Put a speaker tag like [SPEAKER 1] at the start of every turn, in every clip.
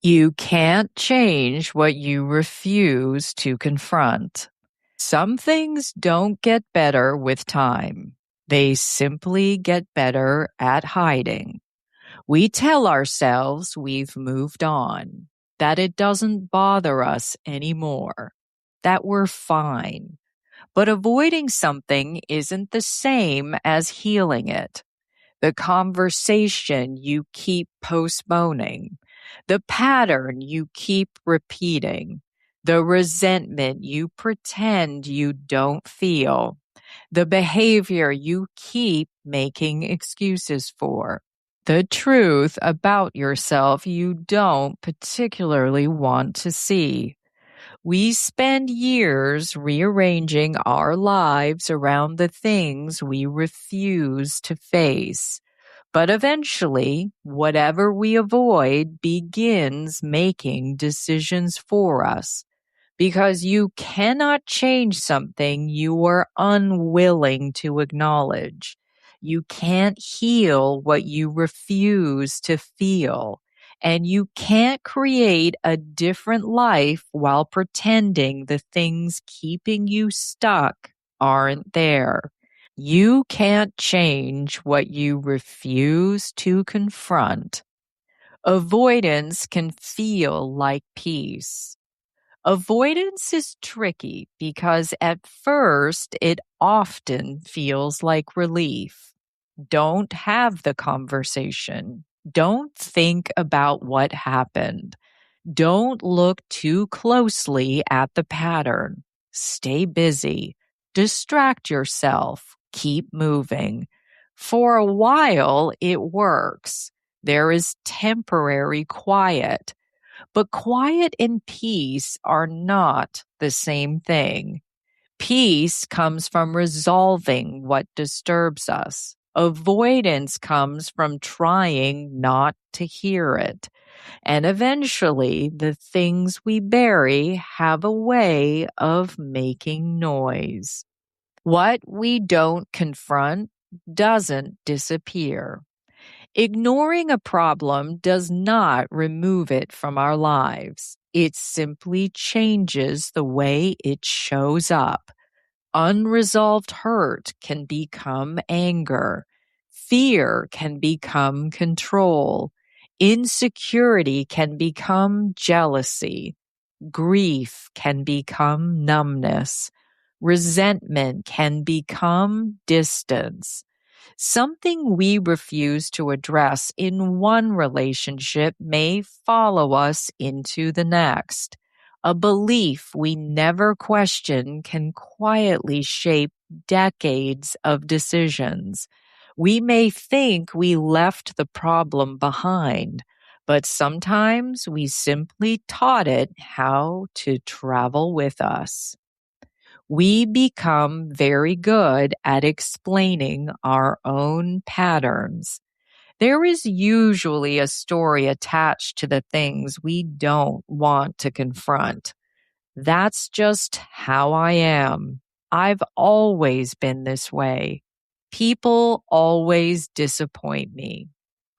[SPEAKER 1] You can't change what you refuse to confront. Some things don't get better with time. They simply get better at hiding. We tell ourselves we've moved on, that it doesn't bother us anymore, that we're fine. But avoiding something isn't the same as healing it. The conversation you keep postponing, the pattern you keep repeating, the resentment you pretend you don't feel, the behavior you keep making excuses for, the truth about yourself you don't particularly want to see. We spend years rearranging our lives around the things we refuse to face. But eventually, whatever we avoid begins making decisions for us. Because you cannot change something you are unwilling to acknowledge. You can't heal what you refuse to feel. And you can't create a different life while pretending the things keeping you stuck aren't there. You can't change what you refuse to confront. Avoidance can feel like peace. Avoidance is tricky because at first it often feels like relief. Don't have the conversation. Don't think about what happened. Don't look too closely at the pattern. Stay busy. Distract yourself. Keep moving. For a while, it works. There is temporary quiet. But quiet and peace are not the same thing. Peace comes from resolving what disturbs us. Avoidance comes from trying not to hear it. And eventually, the things we bury have a way of making noise. What we don't confront doesn't disappear. Ignoring a problem does not remove it from our lives. It simply changes the way it shows up. Unresolved hurt can become anger. Fear can become control. Insecurity can become jealousy. Grief can become numbness. Resentment can become distance. Something we refuse to address in one relationship may follow us into the next. A belief we never question can quietly shape decades of decisions. We may think we left the problem behind, but sometimes we simply taught it how to travel with us. We become very good at explaining our own patterns. There is usually a story attached to the things we don't want to confront. That's just how I am. I've always been this way. People always disappoint me.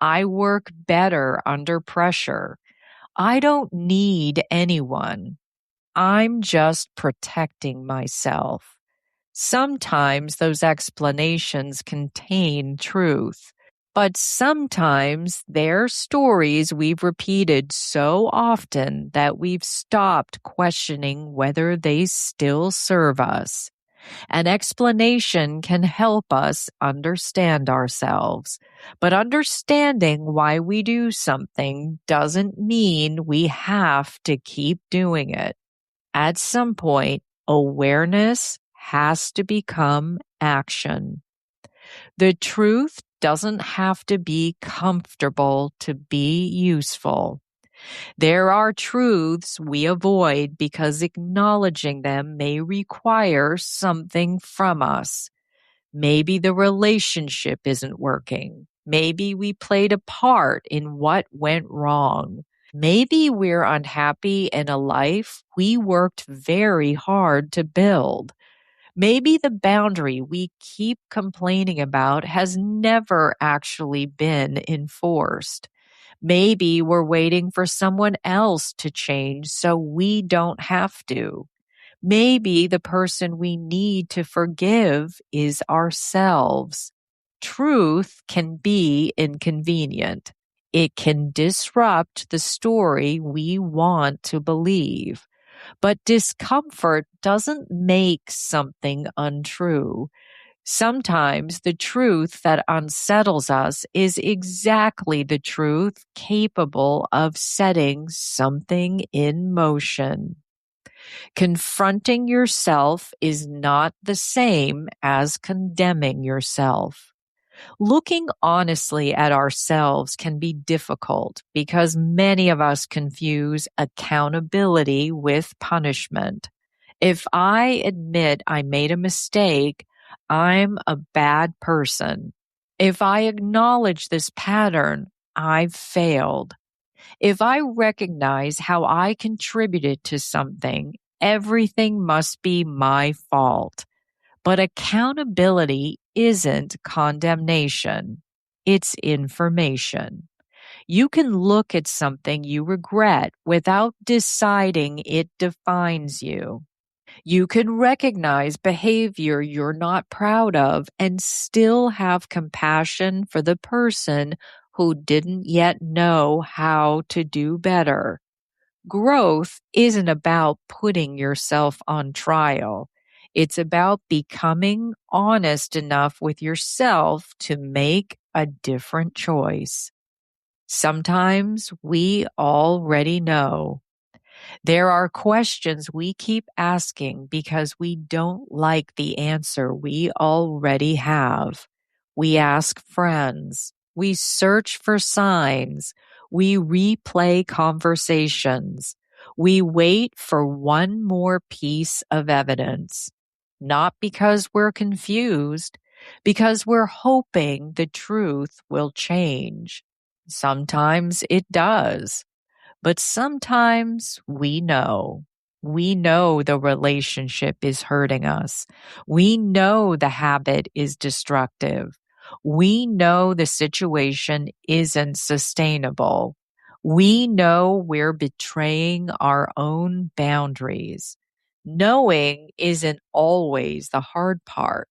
[SPEAKER 1] I work better under pressure. I don't need anyone. I'm just protecting myself. Sometimes those explanations contain truth, but sometimes they're stories we've repeated so often that we've stopped questioning whether they still serve us. An explanation can help us understand ourselves, but understanding why we do something doesn't mean we have to keep doing it. At some point, awareness has to become action. The truth doesn't have to be comfortable to be useful. There are truths we avoid because acknowledging them may require something from us. Maybe the relationship isn't working. Maybe we played a part in what went wrong. Maybe we're unhappy in a life we worked very hard to build. Maybe the boundary we keep complaining about has never actually been enforced. Maybe we're waiting for someone else to change so we don't have to. Maybe the person we need to forgive is ourselves. Truth can be inconvenient. It can disrupt the story we want to believe. But discomfort doesn't make something untrue. Sometimes the truth that unsettles us is exactly the truth capable of setting something in motion. Confronting yourself is not the same as condemning yourself. Looking honestly at ourselves can be difficult because many of us confuse accountability with punishment. If I admit I made a mistake, I'm a bad person. If I acknowledge this pattern, I've failed. If I recognize how I contributed to something, everything must be my fault. But accountability isn't condemnation. It's information. You can look at something you regret without deciding it defines you. You can recognize behavior you're not proud of and still have compassion for the person who didn't yet know how to do better. Growth isn't about putting yourself on trial. It's about becoming honest enough with yourself to make a different choice. Sometimes we already know. There are questions we keep asking because we don't like the answer we already have. We ask friends. We search for signs. We replay conversations. We wait for one more piece of evidence. Not because we're confused, because we're hoping the truth will change. Sometimes it does. But sometimes we know. We know the relationship is hurting us. We know the habit is destructive. We know the situation isn't sustainable. We know we're betraying our own boundaries. Knowing isn't always the hard part.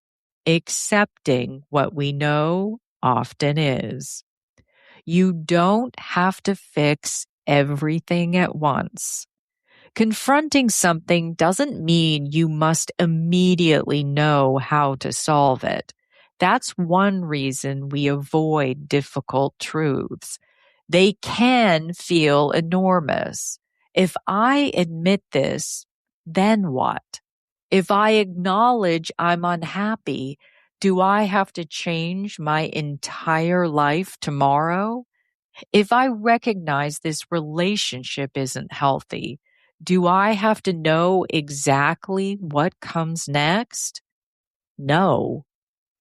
[SPEAKER 1] Accepting what we know often is. You don't have to fix everything at once. Confronting something doesn't mean you must immediately know how to solve it. That's one reason we avoid difficult truths. They can feel enormous. If I admit this, then what? If I acknowledge I'm unhappy, do I have to change my entire life tomorrow? If I recognize this relationship isn't healthy, do I have to know exactly what comes next? No.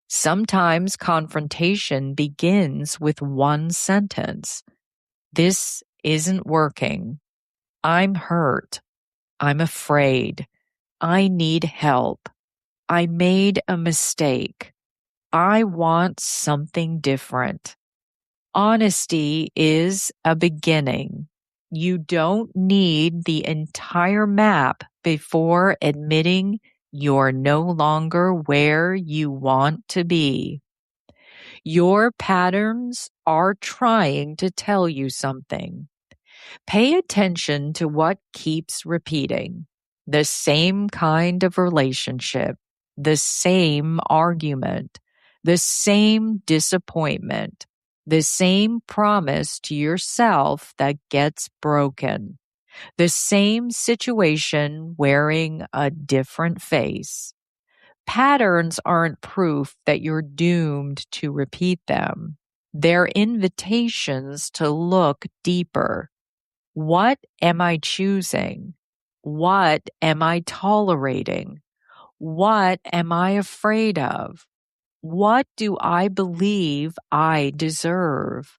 [SPEAKER 1] Sometimes confrontation begins with one sentence. This isn't working. I'm hurt. I'm afraid. I need help. I made a mistake. I want something different. Honesty is a beginning. You don't need the entire map before admitting you're no longer where you want to be. Your patterns are trying to tell you something. Pay attention to what keeps repeating. The same kind of relationship, the same argument, the same disappointment, the same promise to yourself that gets broken, the same situation wearing a different face. Patterns aren't proof that you're doomed to repeat them. They're invitations to look deeper. What am I choosing? What am I tolerating? What am I afraid of? What do I believe I deserve?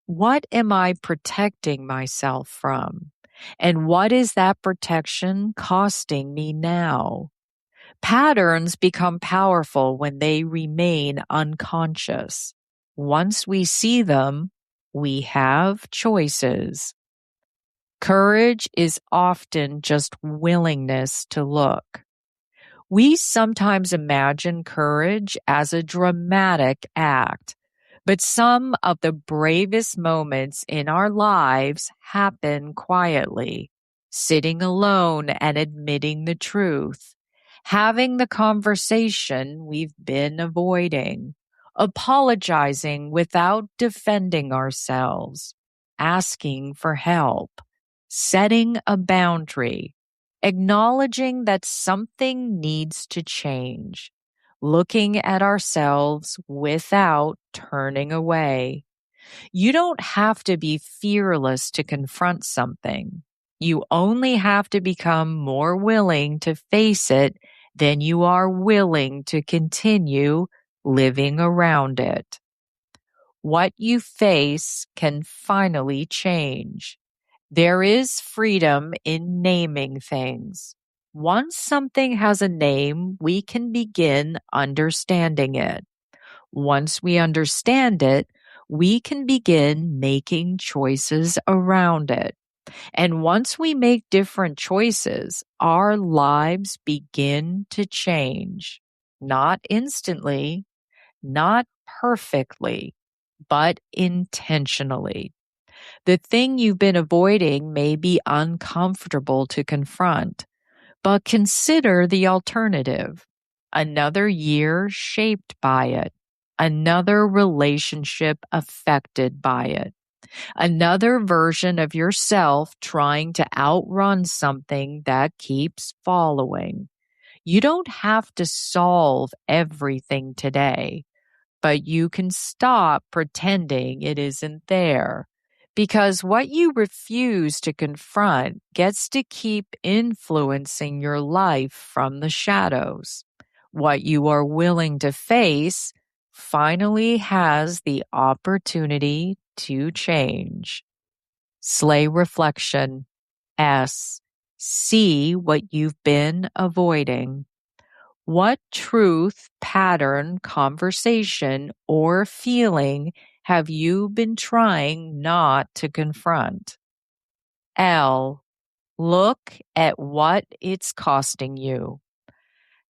[SPEAKER 1] What am I protecting myself from? And what is that protection costing me now? Patterns become powerful when they remain unconscious. Once we see them, We have choices. Courage is often just willingness to look. We sometimes imagine courage as a dramatic act, but some of the bravest moments in our lives happen quietly, sitting alone and admitting the truth, having the conversation we've been avoiding, apologizing without defending ourselves, asking for help, setting a boundary, acknowledging that something needs to change, looking at ourselves without turning away. You don't have to be fearless to confront something. You only have to become more willing to face it than you are willing to continue living around it. What you face can finally change. There is freedom in naming things. Once something has a name, we can begin understanding it. Once we understand it, we can begin making choices around it. And once we make different choices, our lives begin to change. Not instantly, not perfectly, but intentionally. The thing you've been avoiding may be uncomfortable to confront, but consider the alternative. Another year shaped by it, another relationship affected by it, another version of yourself trying to outrun something that keeps following. You don't have to solve everything today, but you can stop pretending it isn't there. Because what you refuse to confront gets to keep influencing your life from the shadows. What you are willing to face finally has the opportunity to change. Slay reflection. S. See what you've been avoiding. What truth, pattern, conversation, or feeling have you been trying not to confront? L. Look at what it's costing you.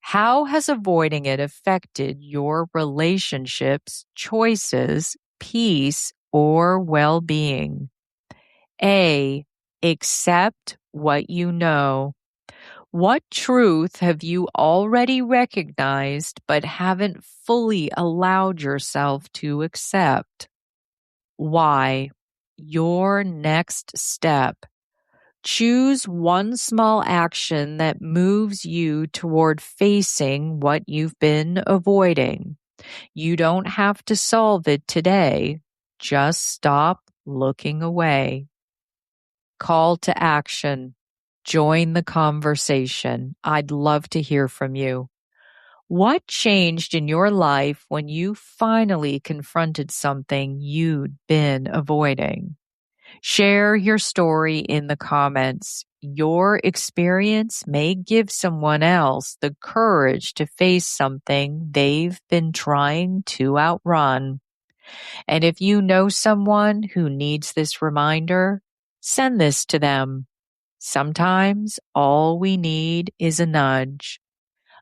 [SPEAKER 1] How has avoiding it affected your relationships, choices, peace, or well being? A. Accept what you know. What truth have you already recognized but haven't fully allowed yourself to accept? Why? Your next step. Choose one small action that moves you toward facing what you've been avoiding. You don't have to solve it today. Just stop looking away. Call to action. Join the conversation. I'd love to hear from you. What changed in your life when you finally confronted something you'd been avoiding? Share your story in the comments. Your experience may give someone else the courage to face something they've been trying to outrun. And if you know someone who needs this reminder, send this to them. Sometimes all we need is a nudge.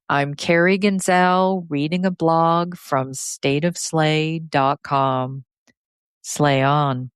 [SPEAKER 1] I'm Carrie Genzel, reading a blog from stateofslay.com. Slay on.